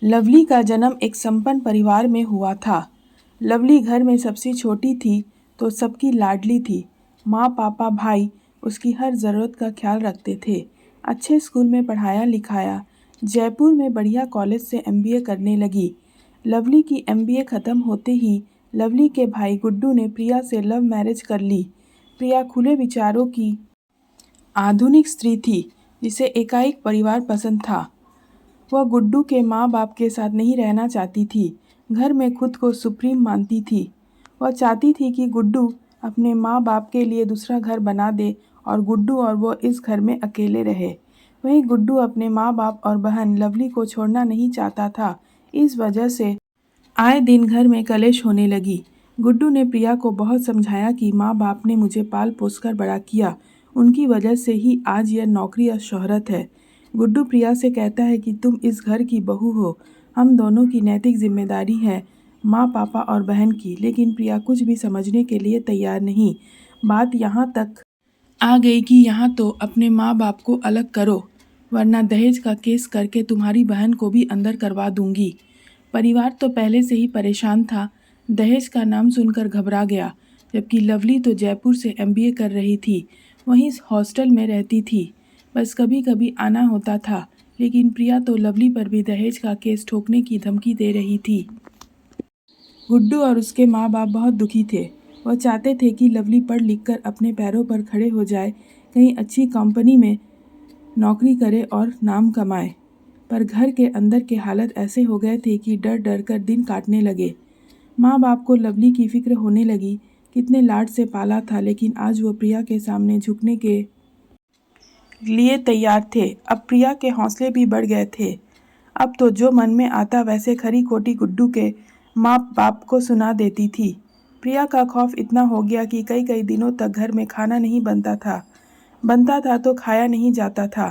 Lovely का जन्म एक संपन्न परिवार में हुआ था। लवली घर में सबसे छोटी थी तो सबकी लाडली थी। माँ पापा भाई उसकी हर ज़रूरत का ख्याल रखते थे। अच्छे स्कूल में पढ़ाया लिखाया, जयपुर में बढ़िया कॉलेज से एमबीए करने लगी। लवली की एमबीए ख़त्म होते ही लवली के भाई गुड्डू ने प्रिया से लव मैरिज कर ली। प्रिया खुले विचारों की आधुनिक स्त्री थी जिसे एकाएक परिवार पसंद था। वह गुड्डू के माँ बाप के साथ नहीं रहना चाहती थी। घर में खुद को सुप्रीम मानती थी। वह चाहती थी कि गुड्डू अपने माँ बाप के लिए दूसरा घर बना दे और गुड्डू और वो इस घर में अकेले रहे। वहीं गुड्डू अपने माँ बाप और बहन लवली को छोड़ना नहीं चाहता था। इस वजह से आए दिन घर में कलेश होने लगी। गुड्डू ने प्रिया को बहुत समझाया कि माँ बाप ने मुझे पाल पोस कर बड़ा किया, उनकी वजह से ही आज यह नौकरी और शोहरत है। गुड्डू प्रिया से कहता है कि तुम इस घर की बहू हो, हम दोनों की नैतिक जिम्मेदारी है, माँ पापा और बहन की। लेकिन प्रिया कुछ भी समझने के लिए तैयार नहीं। बात यहाँ तक आ गई कि यहाँ तो अपने माँ बाप को अलग करो, वरना दहेज का केस करके तुम्हारी बहन को भी अंदर करवा दूंगी। परिवार तो पहले से ही परेशान था, दहेज का नाम सुनकर घबरा गया। जबकि लवली तो जयपुर से एमबीए कर रही थी, वहीं हॉस्टल में रहती थी, बस कभी कभी आना होता था। लेकिन प्रिया तो लवली पर भी दहेज का केस ठोकने की धमकी दे रही थी। गुड्डू और उसके माँ बाप बहुत दुखी थे। वह चाहते थे कि लवली पढ़ लिख कर अपने पैरों पर खड़े हो जाए, कहीं अच्छी कंपनी में नौकरी करे और नाम कमाए। पर घर के अंदर के हालत ऐसे हो गए थे कि डर डर कर दिन काटने लगे। माँ बाप को लवली की फिक्र होने लगी। कितने लाड से पाला था, लेकिन आज वो प्रिया के सामने झुकने के लिए तैयार थे। अब प्रिया के हौसले भी बढ़ गए थे। अब तो जो मन में आता वैसे खरी खोटी गुड्डू के माँ बाप को सुना देती थी। प्रिया का खौफ इतना हो गया कि कई कई दिनों तक घर में खाना नहीं बनता था तो खाया नहीं जाता था।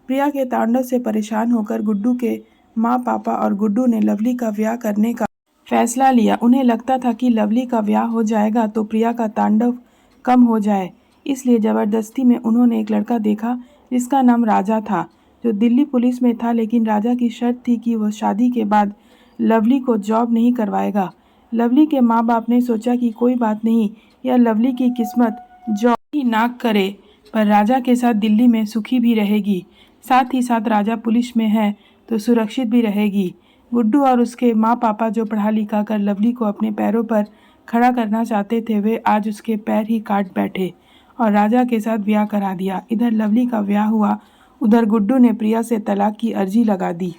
प्रिया के तांडव से परेशान होकर गुड्डू के माँ पापा और गुड्डू ने लवली का ब्याह करने का फैसला लिया। उन्हें लगता था कि लवली का ब्याह हो जाएगा तो प्रिया का तांडव कम हो जाए, इसलिए ज़बरदस्ती में उन्होंने एक लड़का देखा जिसका नाम राजा था, जो दिल्ली पुलिस में था। लेकिन राजा की शर्त थी कि वह शादी के बाद लवली को जॉब नहीं करवाएगा। लवली के माँ बाप ने सोचा कि कोई बात नहीं, यह लवली की किस्मत जॉब ही ना करे, पर राजा के साथ दिल्ली में सुखी भी रहेगी। साथ ही साथ राजा पुलिस में है तो सुरक्षित भी रहेगी। गुड्डू और उसके माँ पापा जो पढ़ा लिखा कर लवली को अपने पैरों पर खड़ा करना चाहते थे, वे आज उसके पैर ही काट बैठे और राजा के साथ ब्याह करा दिया। इधर लवली का ब्याह हुआ, उधर गुड्डू ने प्रिया से तलाक की अर्जी लगा दी।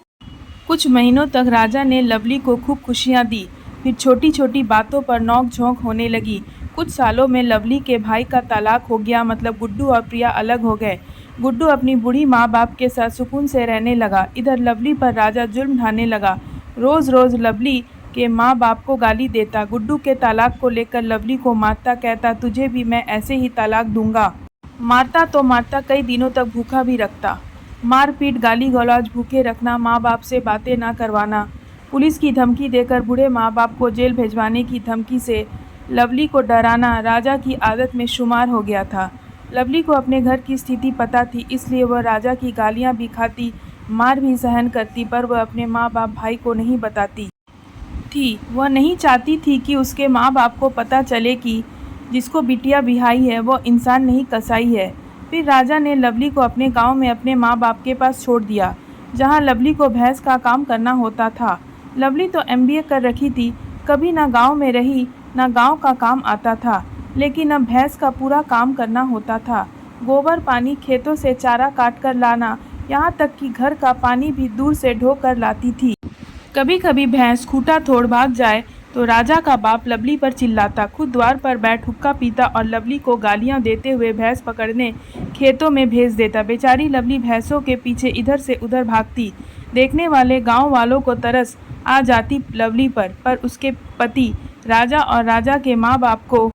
कुछ महीनों तक राजा ने लवली को खूब खुशियां दी, फिर छोटी छोटी बातों पर नोक झोंक होने लगी। कुछ सालों में लवली के भाई का तलाक हो गया, मतलब गुड्डू और प्रिया अलग हो गए। गुड्डू अपनी बूढ़ी माँ बाप के साथ सुकून से रहने लगा। इधर लवली पर राजा जुल्म ढाने लगा। रोज़ रोज़ लवली के माँ बाप को गाली देता। गुड्डू के तलाक को लेकर लवली को मारता, कहता तुझे भी मैं ऐसे ही तलाक दूंगा। मारता तो मारता, कई दिनों तक भूखा भी रखता। मारपीट, गाली गलौज, भूखे रखना, माँ बाप से बातें ना करवाना, पुलिस की धमकी देकर बूढ़े माँ बाप को जेल भेजवाने की धमकी से लवली को डराना राजा की आदत में शुमार हो गया था। लवली को अपने घर की स्थिति पता थी, इसलिए वह राजा की गालियाँ भी खाती, मार भी सहन करती, पर वह अपने माँ बाप भाई को नहीं बताती थी। वह नहीं चाहती थी कि उसके माँ बाप को पता चले कि जिसको बिटिया बिहाई है वो इंसान नहीं कसाई है। फिर राजा ने लवली को अपने गांव में अपने माँ बाप के पास छोड़ दिया, जहां लवली को भैंस का काम करना होता था। लवली तो एमबीए कर रखी थी, कभी ना गांव में रही ना गांव का काम आता था, लेकिन अब भैंस का पूरा काम करना होता था। गोबर पानी, खेतों से चारा काट कर लाना, यहाँ तक कि घर का पानी भी दूर से ढो कर लाती थी। कभी कभी भैंस खूंटा तोड़ भाग जाए तो राजा का बाप लवली पर चिल्लाता, खुद द्वार पर बैठ हुक्का पीता और लवली को गालियां देते हुए भैंस पकड़ने खेतों में भेज देता। बेचारी लवली भैंसों के पीछे इधर से उधर भागती। देखने वाले गांव वालों को तरस आ जाती लवली पर उसके पति राजा और राजा के माँ बाप को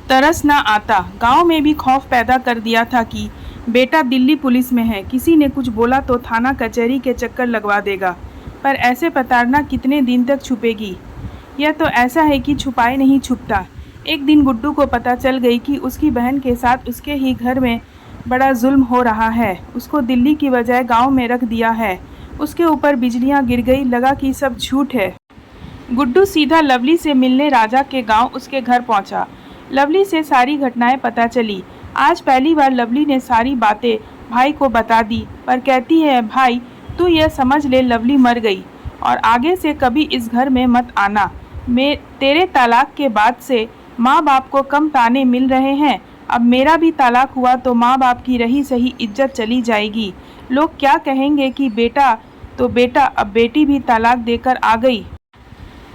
तरस ना आता। गांव में भी खौफ पैदा कर दिया था कि बेटा दिल्ली पुलिस में है, किसी ने कुछ बोला तो थाना कचहरी के चक्कर लगवा देगा। पर ऐसे प्रताड़ना कितने दिन तक छुपेगी? यह तो ऐसा है कि छुपाए नहीं छुपता। एक दिन गुड्डू को पता चल गई कि उसकी बहन के साथ उसके ही घर में बड़ा जुल्म हो रहा है। उसको दिल्ली की बजाय गांव में रख दिया है। उसके ऊपर बिजलियां गिर गई। लगा कि सब झूठ है। गुड्डू सीधा लवली से मिलने राजा के गांव उसके घर पहुंचा। लवली से सारी घटनाएं पता चली। आज पहली बार लवली ने सारी बातें भाई को बता दी, पर कहती है, भाई तू यह समझ ले, लवली मर गई और आगे से कभी इस घर में मत आना। मैं तेरे तलाक के बाद से माँ बाप को कम ताने मिल रहे हैं। अब मेरा भी तलाक हुआ तो माँ बाप की रही सही इज्जत चली जाएगी। लोग क्या कहेंगे कि बेटा तो बेटा, अब बेटी भी तलाक देकर आ गई।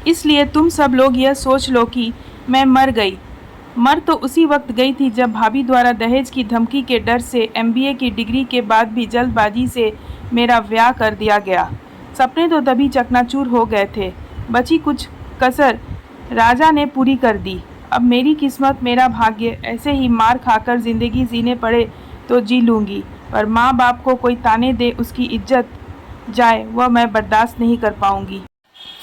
इसलिए तुम सब लोग यह सोच लो कि मैं मर गई। मर तो उसी वक्त गई थी जब भाभी द्वारा दहेज की धमकी के डर से MBA की डिग्री के बाद भी जल्दबाजी से मेरा ब्याह कर दिया गया। सपने तो तभी चकनाचूर हो गए थे। बची कुछ कसर राजा ने पूरी कर दी। अब मेरी किस्मत, मेरा भाग्य, ऐसे ही मार खाकर ज़िंदगी जीने पड़े तो जी लूँगी, पर माँ बाप को कोई ताने दे, उसकी इज्जत जाए, वह मैं बर्दाश्त नहीं कर पाऊँगी।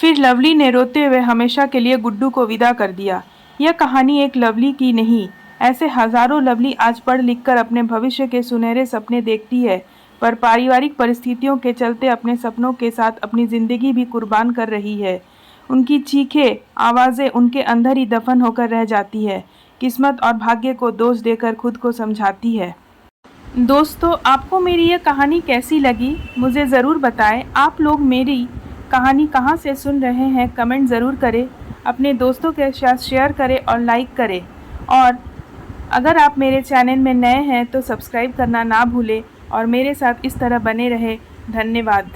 फिर लवली ने रोते हुए हमेशा के लिए गुड्डू को विदा कर दिया। यह कहानी एक लवली की नहीं, ऐसे हजारों लवली आज पढ़ लिख कर अपने भविष्य के सुनहरे सपने देखती है, पर पारिवारिक परिस्थितियों के चलते अपने सपनों के साथ अपनी ज़िंदगी भी कुर्बान कर रही है। उनकी चीखें, आवाज़ें उनके अंदर ही दफन होकर रह जाती है। किस्मत और भाग्य को दोष देकर खुद को समझाती है। दोस्तों, आपको मेरी यह कहानी कैसी लगी मुझे ज़रूर बताएं। आप लोग मेरी कहानी कहाँ से सुन रहे हैं कमेंट ज़रूर करें। अपने दोस्तों के साथ शेयर करें और लाइक करें। और अगर आप मेरे चैनल में नए हैं तो सब्सक्राइब करना ना भूलें और मेरे साथ इस तरह बने रहें। धन्यवाद।